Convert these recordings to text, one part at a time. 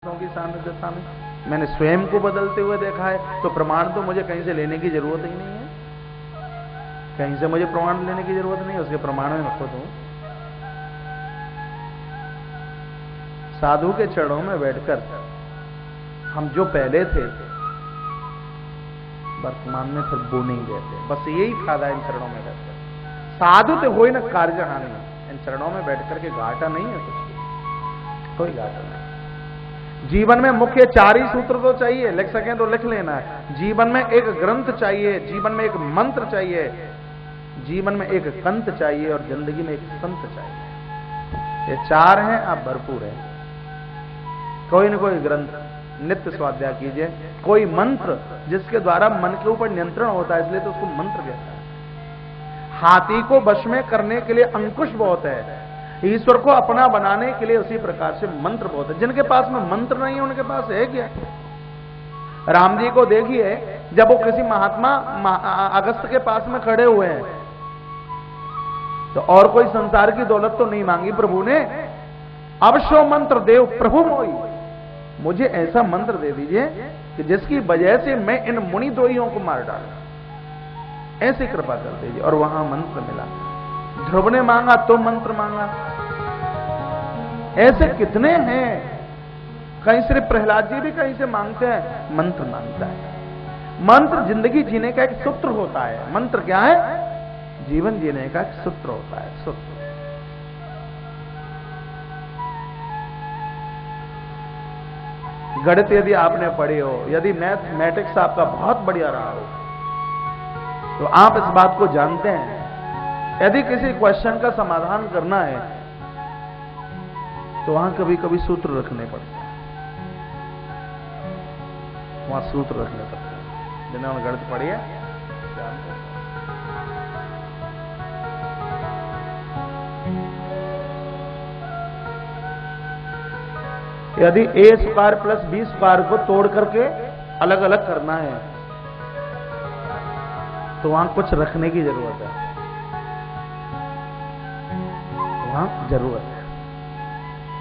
की सानिध्यता में मैंने स्वयं को बदलते हुए देखा है, तो प्रमाण तो मुझे कहीं से लेने की जरूरत ही नहीं है। कहीं से मुझे प्रमाण लेने की जरूरत नहीं है, उसके प्रमाण में मैं खुद हूं। साधु के चरणों में बैठकर हम जो पहले थे वर्तमान में फिर वो नहीं रहते। बस यही फायदा इन चरणों में बैठकर। साधु तो हो ही ना कार्य हानि, इन चरणों में बैठकर के घाटा नहीं है कुछ भी, कोई घाटा नहीं। जीवन में मुख्य 4 ही सूत्र तो चाहिए, लिख सकें तो लिख लेना है। जीवन में एक ग्रंथ चाहिए, जीवन में एक मंत्र चाहिए, जीवन में एक कंत चाहिए और जिंदगी में एक संत चाहिए। ये 4 हैं, आप भरपूर हैं। कोई न कोई ग्रंथ नित्य स्वाध्याय कीजिए, कोई मंत्र जिसके द्वारा मन के ऊपर नियंत्रण होता है, इसलिए तो उसको मंत्र कहता है। हाथी को वश में करने के लिए अंकुश बहुत है, ईश्वर को अपना बनाने के लिए उसी प्रकार से मंत्र बहुत है। जिनके पास में मंत्र नहीं है उनके पास है क्या? राम जी को देखिए, जब वो किसी महात्मा अगस्त के पास में खड़े हुए हैं तो और कोई संसार की दौलत तो नहीं मांगी प्रभु ने। अवश्य मंत्र देव प्रभु मोई, मुझे ऐसा मंत्र दे दीजिए कि जिसकी वजह से मैं इन मुनि द्रोहियों को मार डालूं, ऐसी कृपा कर दीजिए। और वहां मंत्र मिला। ध्रुव ने मांगा तो मंत्र मांगा। ऐसे कितने हैं, कहीं श्री प्रहलाद जी भी कहीं से मांगते हैं, मंत्र मांगता है। मंत्र जिंदगी जीने का एक सूत्र होता है। मंत्र क्या है? जीवन जीने का एक सूत्र होता है, सूत्र। गणित यदि आपने पढ़ी हो, यदि मैथमेटिक्स आपका बहुत बढ़िया रहा हो, तो आप इस बात को जानते हैं, यदि किसी क्वेश्चन का समाधान करना है तो वहां कभी कभी सूत्र रखने पड़ते हैं, वहां सूत्र रखने पड़ते हैं। जिन्होंने गणित पढ़ी है जानते हैं। यदि a square plus b square को तोड़ करके अलग अलग करना है तो वहां कुछ रखने की जरूरत है, वहां जरूरत है।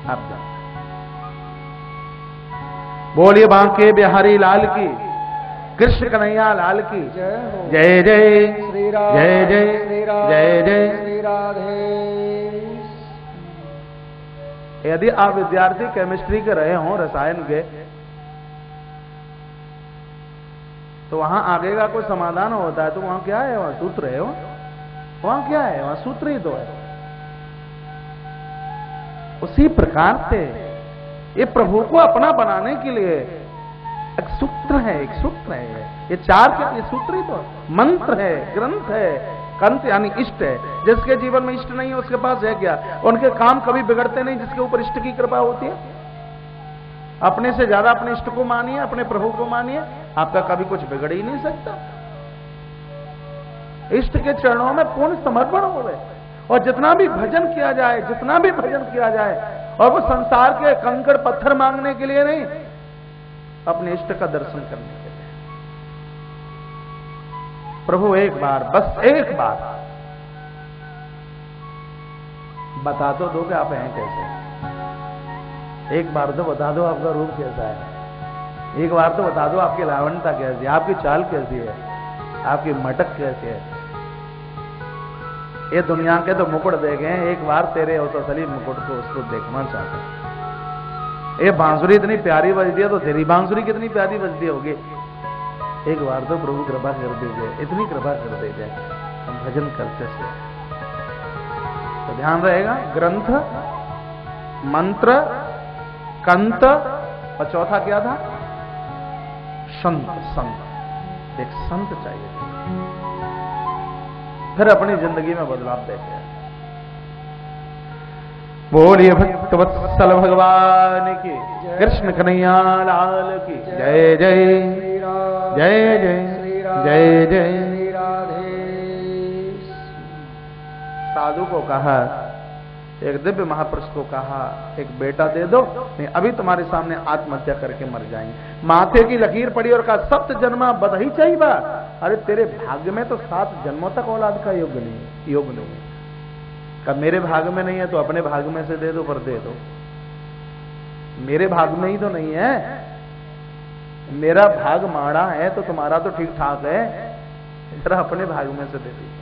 आप जानते बोलिए बांके बिहारी लाल की, कृष्ण कन्हैया लाल की जय जय श्री राम, जय जय जय जय श्री राधे। यदि आप विद्यार्थी केमिस्ट्री के रहे हों, रसायन के, तो वहां आगे का कोई समाधान होता है तो वहां क्या है? वहां सूत्र है। वहां क्या है? वहां सूत्र ही तो है। उसी प्रकार से ये प्रभु को अपना बनाने के लिए एक सूत्र है, एक सूत्र है। ये 4 के सूत्र ही तो मंत्र है, ग्रंथ है, कंत यानी इष्ट है। जिसके जीवन में इष्ट नहीं है उसके पास है क्या? उनके काम कभी बिगड़ते नहीं जिसके ऊपर इष्ट की कृपा होती है। अपने से ज्यादा अपने इष्ट को मानिए, अपने प्रभु को मानिए, आपका कभी कुछ बिगड़ ही नहीं सकता। इष्ट के चरणों में पूर्ण समर्पण हो गए, और जितना भी भजन किया जाए, जितना भी भजन किया जाए, और वो संसार के कंकड़ पत्थर मांगने के लिए नहीं, अपने इष्ट का दर्शन करने के लिए। प्रभु एक बार, बस एक बार बता तो दो कि आप हैं कैसे। एक बार तो बता दो आपका रूप कैसा है। एक बार तो बता दो आपकी लावण्यता कैसी है, आपकी चाल कैसी है, आपकी मटक कैसी है। ये दुनिया के तो मुकुट देखे हैं, एक बार तेरे उस असली मुकुट को उसको देखना चाहता है। ये बांसुरी इतनी प्यारी बजती है तो तेरी बांसुरी कितनी प्यारी बजती होगी। एक बार तो प्रभु कृपा कर दीजिए, इतनी कृपा कर दीजिए, हम भजन करते से। तो ध्यान रहेगा, ग्रंथ, मंत्र, कंत, और चौथा क्या था? संत। संत, एक संत चाहिए, फिर अपनी जिंदगी में बदलाव देखे। बोलिए भक्तवत्सल भगवान की, कृष्ण कन्हैया लाल की जय जय जय जय जय जय राधे। साधु को कहा, एक दिव्य महापुरुष को कहा, एक बेटा दे दो, नहीं अभी तुम्हारे सामने आत्महत्या करके मर जाएंगे। माथे की लकीर पड़ी और कहा 7 जन्मा बधाई चाहिए बा। अरे तेरे भाग्य में तो 7 जन्मों तक औलाद का योग नहीं है। कब मेरे भाग में नहीं है तो अपने भाग में से दे दो, पर दे दो। मेरे भाग में ही तो नहीं है, मेरा भाग माड़ा है तो तुम्हारा तो ठीक ठाक है, जरा अपने भाग में से दे दीजिए।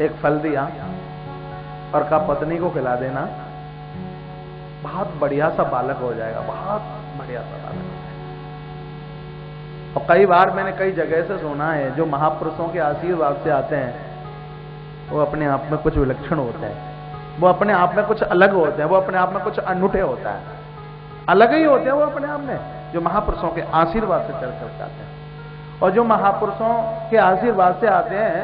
एक फल दिया और कहा पत्नी को खिला देना, बहुत बढ़िया सा बालक हो जाएगा, बहुत बढ़िया सा बालक हो जाएगा। और कई बार मैंने कई जगह से सुना है, जो महापुरुषों के आशीर्वाद से आते हैं वो अपने आप में कुछ विलक्षण होता है, वो अपने आप में कुछ अलग होते हैं, वो अपने आप में कुछ अनूठे होता है, अलग ही होते हैं वो अपने आप में, जो महापुरुषों के आशीर्वाद से चल कर आते हैं। और जो महापुरुषों के आशीर्वाद से आते हैं,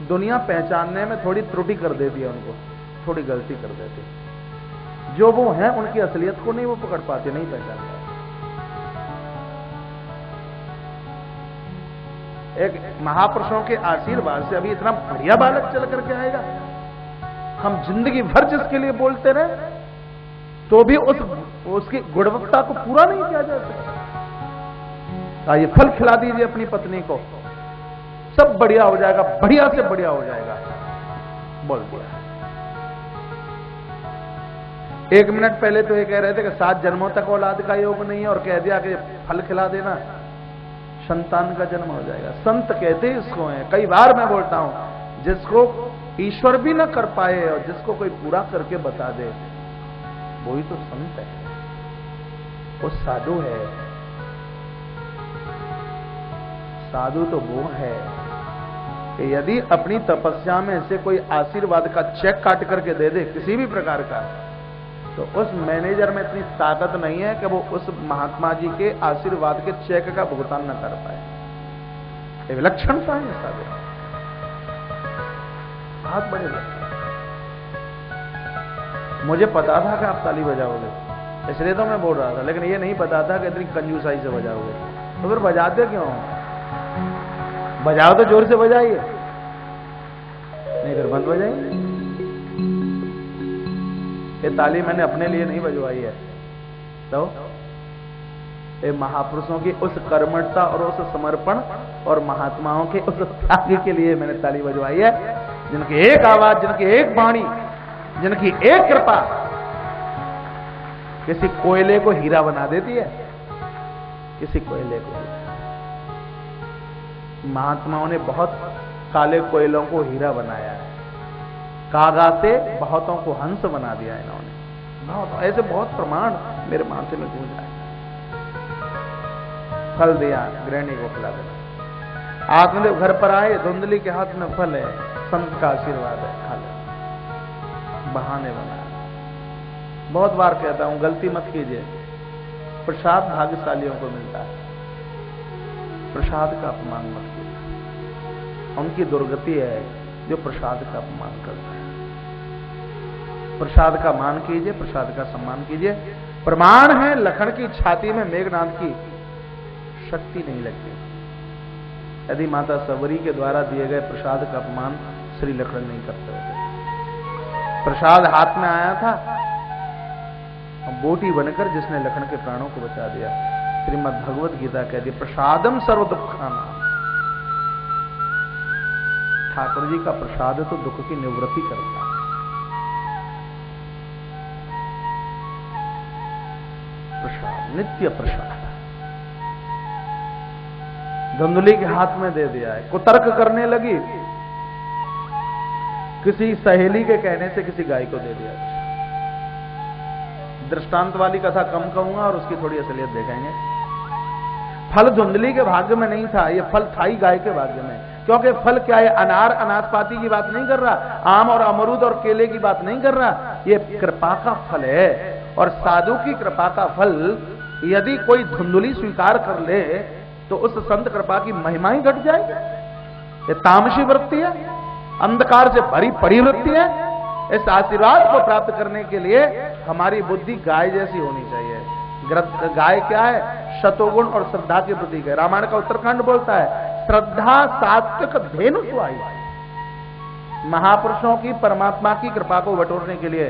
दुनिया पहचानने में थोड़ी त्रुटि कर देती है, उनको थोड़ी गलती कर देती है, जो वो हैं उनकी असलियत को नहीं वो पकड़ पाते, नहीं पहचान पाते। एक महापुरुषों के आशीर्वाद से अभी इतना बढ़िया बालक चल करके आएगा, हम जिंदगी भर जिसके लिए बोलते रहे तो भी उसकी गुणवत्ता को पूरा नहीं किया जा सकता। ये फल खिला दीजिए अपनी पत्नी को, सब बढ़िया हो जाएगा, बढ़िया से बढ़िया हो जाएगा, बोल दिया। 1 मिनट पहले तो ये कह रहे थे कि 7 जन्मों तक औलाद का योग नहीं है, और कह दिया कि फल खिला देना संतान का जन्म हो जाएगा। संत कहते इसको हैं, कई बार मैं बोलता हूं, जिसको ईश्वर भी ना कर पाए और जिसको कोई पूरा करके बता दे, वही तो संत है, वो साधु है। साधु तो वो है कि यदि अपनी तपस्या में से कोई आशीर्वाद का चेक काट करके दे दे किसी भी प्रकार का, तो उस मैनेजर में इतनी ताकत नहीं है कि वो उस महात्मा जी के आशीर्वाद के चेक का भुगतान न कर पाए। ये विलक्षणता है साधु, बहुत बड़े लक्षण। मुझे पता था कि आप ताली बजाओगे, इसलिए तो मैं बोल रहा था, लेकिन ये नहीं पता था कि इतनी कंजूसाई से बजाओगे। तो फिर बजाते क्यों? बजाओ तो जोर से बजाइए, नहीं फिर बंद बजाइए। ये ताली मैंने अपने लिए नहीं बजवाई है, तो ये महापुरुषों की उस कर्मठता और उस समर्पण और महात्माओं के उस त्याग के लिए मैंने ताली बजवाई है, जिनकी एक आवाज, जिनकी एक वाणी, जिनकी एक कृपा किसी कोयले को हीरा बना देती है, किसी कोयले को हीरा। महात्माओं ने बहुत काले कोयलों को हीरा बनाया है, कागा से बहुतों को हंस बना दिया इन्होंने, बहुत ऐसे बहुत प्रमाण मेरे माथे में गूंज आए। फल दिया, गृहिणी को खिला दिया। आत्मदेव घर पर आए, धुंधली के हाथ में फल है, संत का आशीर्वाद है, खा ले। बहाने बनाए। बहुत बार कहता हूं, गलती मत कीजिए, प्रसाद भाग्यशालियों को मिलता है, प्रसाद का अपमान मत कीजिए। उनकी दुर्गति है जो प्रसाद का अपमान करता है। प्रसाद का मान कीजिए, प्रसाद का सम्मान कीजिए। प्रमाण है, लखन की छाती में मेघनाद की शक्ति नहीं लगती। यदि माता सबरी के द्वारा दिए गए प्रसाद का अपमान श्री लखन नहीं करते होते। प्रसाद हाथ में आया था, बोटी बनकर जिसने लखन के प्राणों को बचा दिया। श्रीमद् भगवत गीता कहती है, प्रसादम सर्व दुखाना। ठाकुर जी का प्रसाद तो दुख की निवृत्ति करता है। प्रसाद, नित्य प्रसाद धुंधली के हाथ में दे दिया है। कुतर्क करने लगी, किसी सहेली के कहने से किसी गाय को दे दिया। दृष्टांत वाली कथा कम कहूंगा और उसकी थोड़ी असलियत देखेंगे। फल धुंधली के भाग्य में नहीं था, ये फल था ही गाय के भाग्य में। क्योंकि फल क्या है? अनार अनासपाती की बात नहीं कर रहा, आम और अमरूद और केले की बात नहीं कर रहा, ये कृपा का फल है। और साधु की कृपा का फल यदि कोई धुंधली स्वीकार कर ले तो उस संत कृपा की महिमा ही घट जाएगी। ये तामसी वृत्ति है, अंधकार से भरी पड़ी वृत्ति है। इस आशीर्वाद को प्राप्त करने के लिए हमारी बुद्धि गाय जैसी होनी चाहिए। गाय क्या है? शतोगुण और श्रद्धा के प्रतीक है। रामायण का उत्तरकांड बोलता है, श्रद्धा सात्विक धेनु सुहाई। महापुरुषों की, परमात्मा की कृपा को बटोरने के लिए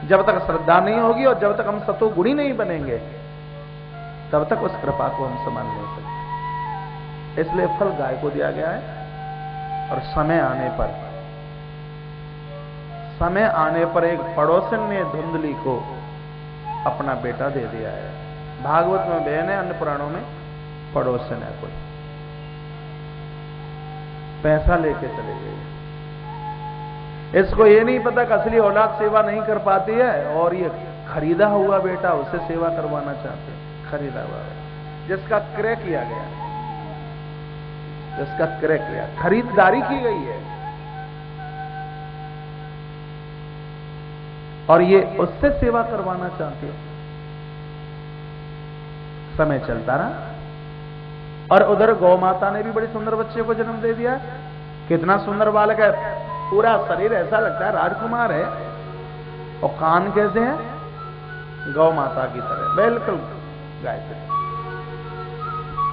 जब तक श्रद्धा नहीं होगी और जब तक हम सतोगुणी नहीं बनेंगे, तब तक उस कृपा को हम संभाल नहीं सकते। इसलिए फल गाय को दिया गया है। और समय आने पर समय आने पर एक पड़ोसन ने धुंधली को अपना बेटा दे दिया है। भागवत में बहन है, अन्य पुराणों में पड़ोसन है कोई। पैसा लेके चले गए। इसको ये नहीं पता कि असली औलाद सेवा नहीं कर पाती है और ये खरीदा हुआ बेटा उससे सेवा करवाना चाहते हैं। खरीदा हुआ है जिसका क्रय किया गया, जिसका क्रय किया, खरीदारी की गई है और ये उससे सेवा करवाना चाहते हो। समय चलता रहा और उधर गौ माता ने भी बड़े सुंदर बच्चे को जन्म दे दिया। कितना सुंदर बालक है, पूरा शरीर ऐसा लगता है राजकुमार है और कान कैसे हैं, गौ माता की तरह, बिल्कुल गाय से।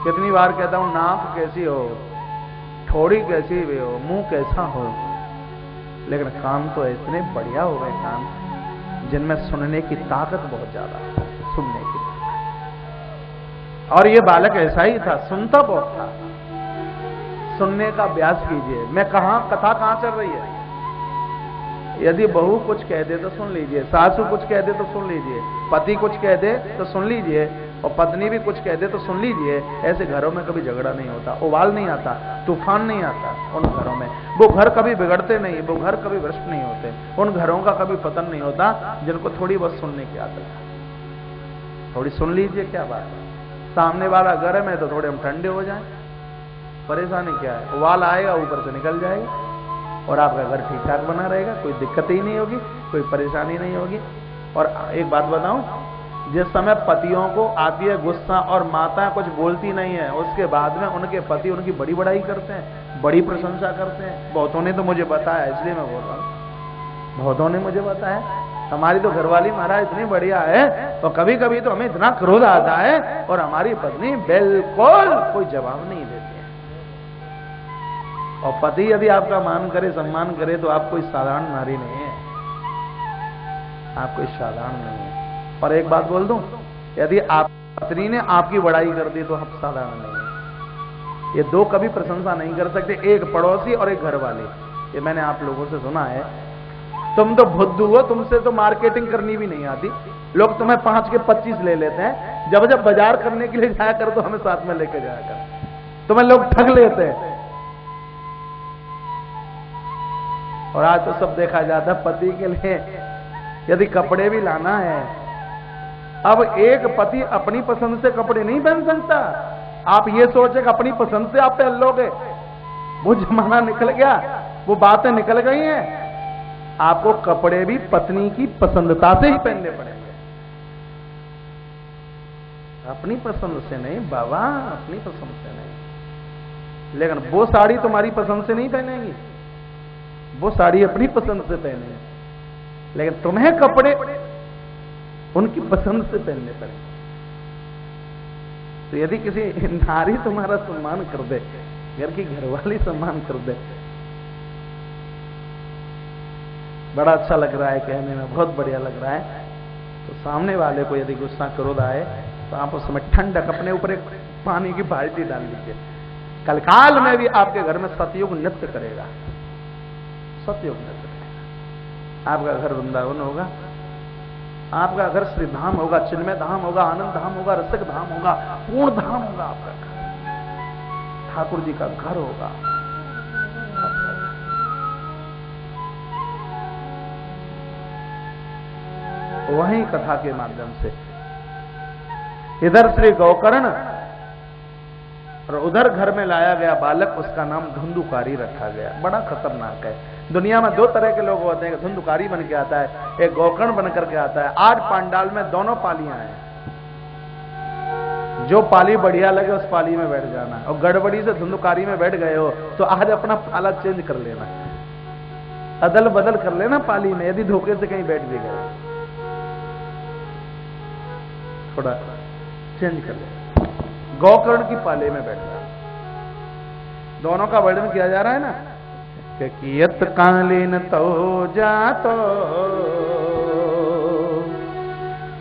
कितनी बार कहता हूं नाक कैसी हो, ठोड़ी कैसी भी हो, मुंह कैसा हो, लेकिन कान तो इतने बढ़िया हो गए कान जिनमें सुनने की ताकत बहुत ज्यादा है, सुनने की। और ये बालक ऐसा ही था, सुनता बहुत था। सुनने का अभ्यास कीजिए। मैं कहां कथा कहां चल रही है, यदि बहू कुछ कह दे तो सुन लीजिए, सासू कुछ कह दे तो सुन लीजिए, पति कुछ कह दे तो सुन लीजिए और पत्नी भी कुछ कह दे तो सुन लीजिए। ऐसे घरों में कभी झगड़ा नहीं होता, उबाल नहीं आता, तूफान नहीं आता उन घरों में। वो घर कभी बिगड़ते नहीं, वो घर कभी भ्रष्ट नहीं होते, उन घरों का कभी पतन नहीं होता जिनको थोड़ी बहुत सुनने की आदत है। थोड़ी सुन लीजिए, क्या बात है। सामने वाला गर्म है तो थोड़े हम ठंडे हो जाएं, परेशानी क्या है। उबाल आएगा ऊपर से निकल जाएगा और आपका घर ठीक ठाक बना रहेगा, कोई दिक्कत ही नहीं होगी, कोई परेशानी नहीं होगी। और एक बात बताऊं, जिस समय पतियों को आती है गुस्सा और माताएं कुछ बोलती नहीं है, उसके बाद में उनके पति उनकी बड़ी बड़ाई करते हैं, बड़ी प्रशंसा करते हैं। बहुतों ने तो मुझे बताया, इसलिए मैं बोल रहा हूं, बहुतों ने मुझे बताया हमारी तो घरवाली महाराज इतनी बढ़िया है तो कभी कभी तो हमें इतना क्रोध आता है और हमारी पत्नी बिल्कुल कोई जवाब नहीं देती है। और पति यदि आपका मान करे, सम्मान करे तो आप कोई साधारण नारी नहीं है, आप कोई साधारण नहीं है। और एक बात बोल दूं, यदि आप पत्नी ने आपकी बड़ाई कर दी तो आप साधारण नहीं है। ये दो कभी प्रशंसा नहीं कर सकते, एक पड़ोसी और एक घर वाले। ये मैंने आप लोगों से सुना है, तुम तो बुद्धू हो, तुमसे तो मार्केटिंग करनी भी नहीं आती, लोग तुम्हें 5 के 25 ले लेते हैं, जब जब बाजार करने के लिए जाया कर तो हमें साथ में लेकर जाया कर, तुम्हें लोग ठग लेते हैं। और आज तो सब देखा जाता है, पति के लिए यदि कपड़े भी लाना है, अब एक पति अपनी पसंद से कपड़े नहीं पहन सकता। आप ये सोचे कि अपनी पसंद से आप पहन लोगे, वो जमाना निकल गया, वो बातें निकल गई हैं। आपको कपड़े भी पत्नी की पसंदता से ही पहनने पड़ेंगे, अपनी पसंद से नहीं बाबा, अपनी पसंद से नहीं। लेकिन वो साड़ी तुम्हारी पसंद से नहीं पहनेगी, वो साड़ी अपनी पसंद से पहनेगी, लेकिन तुम्हें कपड़े उनकी पसंद से पहनने पड़ेंगे। तो यदि किसी नारी तुम्हारा सम्मान कर दे, घर की घरवाली सम्मान कर दे, बड़ा अच्छा लग रहा है कहने में, बहुत बढ़िया लग रहा है। तो सामने वाले को यदि गुस्सा क्रोध आए तो आप उस समय ठंडक अपने ऊपर एक पानी की बाल्टी डाल लीजिए। कल काल में भी आपके घर में सतयुग नृत्य करेगा, सतयुग नृत्य करेगा। आपका घर वृंदावन होगा, आपका घर श्री धाम होगा, चिन्मय धाम होगा, आनंद धाम होगा, रसिक धाम होगा, पूर्ण धाम होगा। आपका घर ठाकुर जी का घर होगा। वही कथा के माध्यम से इधर श्री गौकर्ण और उधर घर में लाया गया बालक, उसका नाम धुंधुकारी रखा गया। बड़ा खतरनाक है। दुनिया में 2 तरह के लोग होते हैं, धुंधुकारी बन के आता है, एक गौकर्ण बन करके आता है। आज पांडाल में दोनों पालियां हैं, जो पाली बढ़िया लगे उस पाली में बैठ जाना, और गड़बड़ी से धुंधुकारी में बैठ गए हो तो आज अपना पाला चेंज कर लेना, अदल बदल कर लेना पाली में, यदि धोखे से कहीं बैठ भी गए थोड़ा चेंज कर ले। गौकर्ण की पाले में बैठ जा। दोनों का वर्णन किया जा रहा है ना कि कियत कालीन तो जातो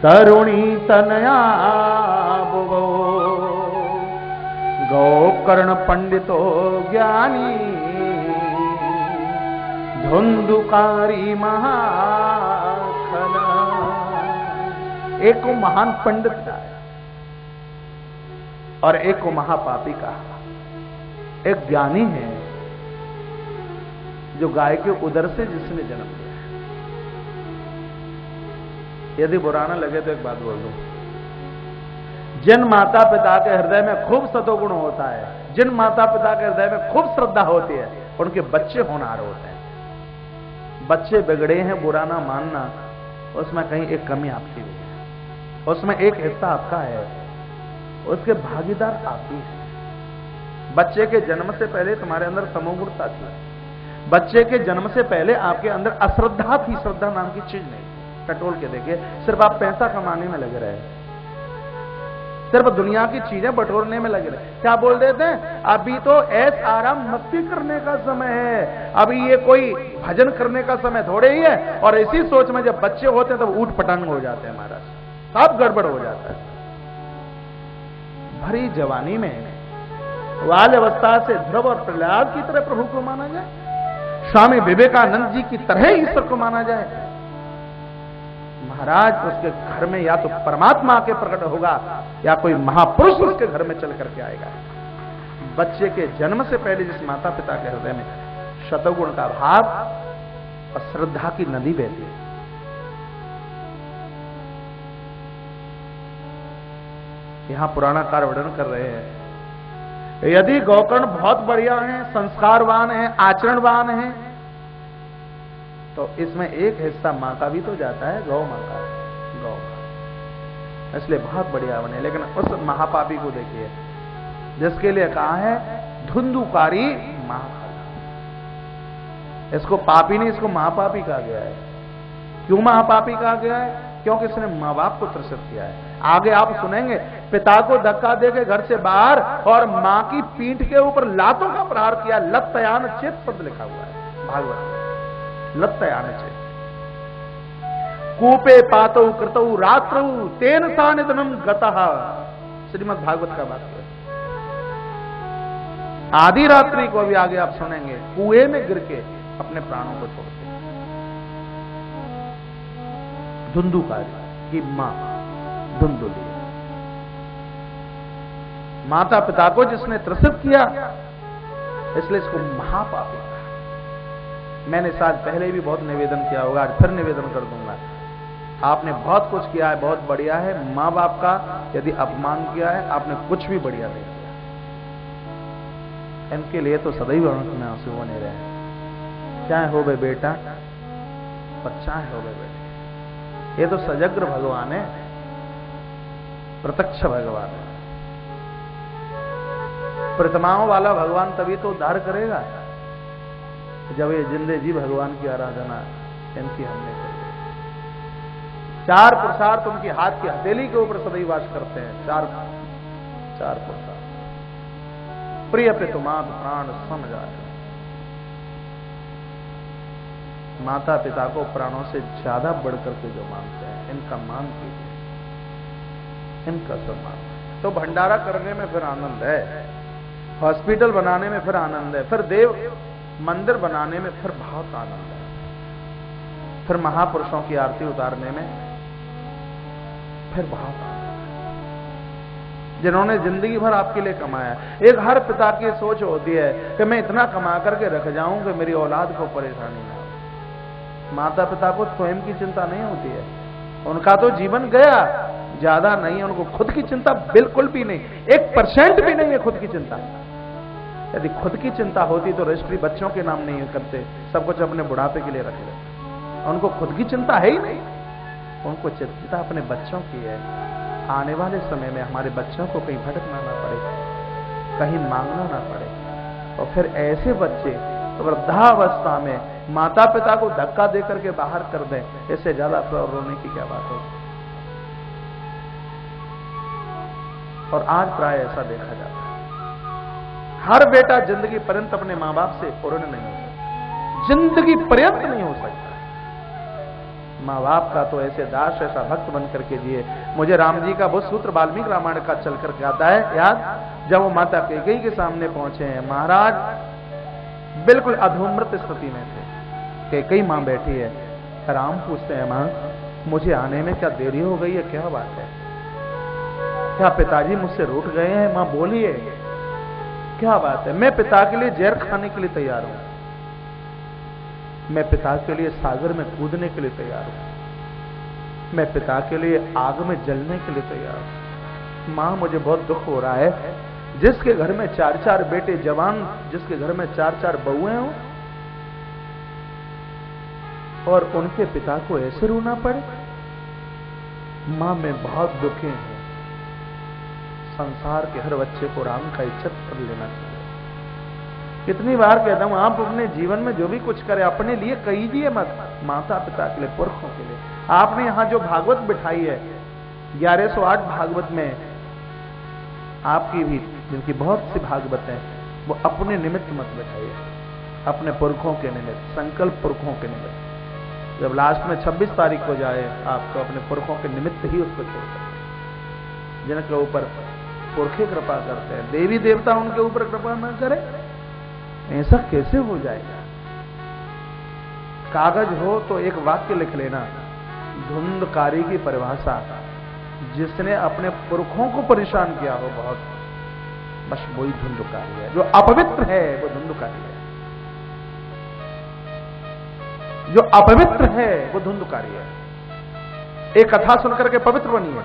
तरुणी तनया बुवो गौकर्ण पंडितो ज्ञानी धुंधुकारी महाखला। एक को महान पंडित कहा और एक को महापापी कहा। एक ज्ञानी है जो गाय के उदर से जिसने जन्म लिया। यदि बुरा ना लगे तो एक बात बोल दूं, जिन माता पिता के हृदय में खूब सतोगुण होता है, जिन माता पिता के हृदय में खूब श्रद्धा होती है, उनके बच्चे होनहार होते हैं। बच्चे बिगड़े हैं, बुरा ना मानना, उसमें कहीं एक कमी आपकी हुई है, उसमें एक हिस्सा आपका है, उसके भागीदार आप ही हैं। बच्चे के जन्म से पहले तुम्हारे अंदर तमोगुणता थी, बच्चे के जन्म से पहले आपके अंदर अश्रद्धा थी, श्रद्धा नाम की चीज नहीं। टटोल के देखिए, सिर्फ आप पैसा कमाने में लगे रहे, सिर्फ दुनिया की चीजें बटोरने में लगे रहे। क्या बोल देते हैं, अभी तो ऐश आराम मस्ती करने का समय है, अभी ये कोई भजन करने का समय थोड़े ही है। और इसी सोच में जब बच्चे होते हैं तो ऊट पटांग हो जाते हैं, महाराज सब गड़बड़ हो जाता है। भरी जवानी में बाल अवस्था से ध्रुव और प्रहलाद की तरह प्रभु को माना जाए, स्वामी विवेकानंद जी की तरह ईश्वर को माना जाए, महाराज उसके घर में या तो परमात्मा के प्रकट होगा या कोई महापुरुष उसके घर में चल करके आएगा। बच्चे के जन्म से पहले जिस माता पिता के हृदय में शतगुण का भाव और श्रद्धा की नदी बहती है, यहां पुराणाकार वर्णन कर रहे हैं, यदि गौकर्ण बहुत बढ़िया हैं, संस्कारवान हैं, आचरणवान हैं, तो इसमें एक हिस्सा मां का भी तो जाता है, गौ मां का, गौ मां, इसलिए बहुत बढ़िया बने। लेकिन उस महापापी को देखिए जिसके लिए कहा है धुंधुकारी महाखला, इसको पापी नहीं, इसको महापापी कहा गया है। क्यों महापापी कहा गया है? क्योंकि इसने मां बाप को त्रसित किया है। आगे आप सुनेंगे, पिता को धक्का देके घर से बाहर और मां की पीठ के ऊपर लातों का प्रहार किया। लत्तयान चेत शब्द लिखा हुआ है भागवत में, लत्तयान चेत। कूपे पातौ कृतौ रात्रौ तेन सानिधनम गतः, श्रीमद् भागवत का वाक्य। आधी रात्रि को भी आगे आप सुनेंगे कुएं में गिर के अपने प्राणों को छोड़ते। धुंधुकारी की मां धुंधुली, माता पिता को जिसने त्रसित किया, इसलिए इसको महापापी कहा। मैंने साल पहले भी बहुत निवेदन किया होगा, आज फिर निवेदन कर दूंगा। आपने बहुत कुछ किया है, बहुत बढ़िया है। मां बाप का यदि अपमान किया है, आपने कुछ भी बढ़िया नहीं किया। इनके लिए तो सदैव आंख में आंसू बने रहे, चाहे हो बे बेटा और चाहे हो बे बेटे। ये तो सजग्र भगवान है, प्रत्यक्ष भगवान है। प्रतिमाओं वाला भगवान तभी तो उद्धार करेगा जब ये जिंदे जी भगवान की आराधना इनकी हमने कर दी। चार पुरुषार्थ उनकी हाथ की हथेली के ऊपर सदैव वास करते हैं। चार पुरुषार्थ। प्रिय पितुमात प्राण सम जाए, माता पिता को प्राणों से ज्यादा बढ़कर के जो मानते हैं, इनका मान कीजिए, इनका सम्मान। तो भंडारा करने में फिर आनंद है, हॉस्पिटल बनाने में फिर आनंद है, फिर देव मंदिर बनाने में फिर बहुत आनंद है, फिर महापुरुषों की आरती उतारने में फिर बहुत आनंद है, जिन्होंने जिंदगी भर आपके लिए कमाया। एक हर पिता की सोच होती है कि मैं इतना कमा करके रख जाऊं कि मेरी औलाद को परेशानी ना हो। माता पिता को स्वयं की चिंता नहीं होती है, उनका तो जीवन गया, ज्यादा नहीं है, उनको खुद की चिंता बिल्कुल भी नहीं, 1% भी नहीं है खुद की चिंता। यदि खुद की चिंता होती तो रजिस्ट्री बच्चों के नाम नहीं करते, सब कुछ अपने बुढ़ापे के लिए रखे रहते। उनको खुद की चिंता है ही नहीं, उनको चिंता अपने बच्चों की है। आने वाले समय में हमारे बच्चों को कहीं भटकना ना पड़े, कहीं मांगना ना पड़े, और फिर ऐसे बच्चे वृद्धावस्था में माता पिता को धक्का देकर के बाहर कर दें, इससे ज्यादा रोने की क्या बात है। और आज प्राय ऐसा देखा जाता है, हर बेटा जिंदगी पर्यंत अपने मां बाप से पूर्ण नहीं हो सकता, जिंदगी पर्यंत नहीं हो सकता। मां बाप का तो ऐसे दास, ऐसा भक्त बन करके जिए। मुझे राम जी का वो सूत्र वाल्मीकि रामायण का चल करके आता है याद, जब वो माता कैकेयी के सामने पहुंचे हैं, महाराज बिल्कुल अधोमृत स्थिति में थे, कैकेयी मां बैठी है। राम पूछते हैं, मां मुझे आने में क्या देरी हो गई है, क्या बात है? क्या पिताजी मुझसे रूठ गए हैं? मां बोलिए, क्या बात है? मैं पिता के लिए जहर खाने के लिए तैयार हूं, मैं पिता के लिए सागर में कूदने के लिए तैयार हूं, मैं पिता के लिए आग में जलने के लिए तैयार हूं। मां मुझे बहुत दुख हो रहा है, जिसके घर में 4-4 बेटे जवान, जिसके घर में 4-4 बहुएं हो और उनके पिता को ऐसे रोना पड़े। मां मैं बहुत दुखी हूं, संसार के हर बच्चे को राम का इज्जत कर लेना चाहिए। कितनी बार कहता हूं, आप अपने जीवन में जो भी कुछ करें अपने लिए कीजिए मत, माता पिता के लिए, पुरखों के लिए। आपने यहां जो भागवत बिठाई है 1108 भागवत में, आपकी भी जिनकी बहुत सी भागवत है, वो अपने निमित्त मत बिठाइए, अपने पुरखों के निमित्त, संकल्प पुरखों के निमित्त। जब लास्ट में 26 तारीख को जाए, आपको अपने पुरखों के निमित्त ही उसको छोड़ सकते, जिनके ऊपर पुरखे कृपा करते हैं। देवी देवता उनके ऊपर कृपा न करे, ऐसा कैसे हो जाएगा? कागज हो तो एक वाक्य लिख लेना, धुंधकारी की परिभाषा, जिसने अपने पुरखों को परेशान किया हो बहुत, बस वही धुंधकारी है। जो अपवित्र है वो धुंधकारी है, जो अपवित्र है वो धुंधकारी है। एक कथा सुनकर के पवित्र बनिए।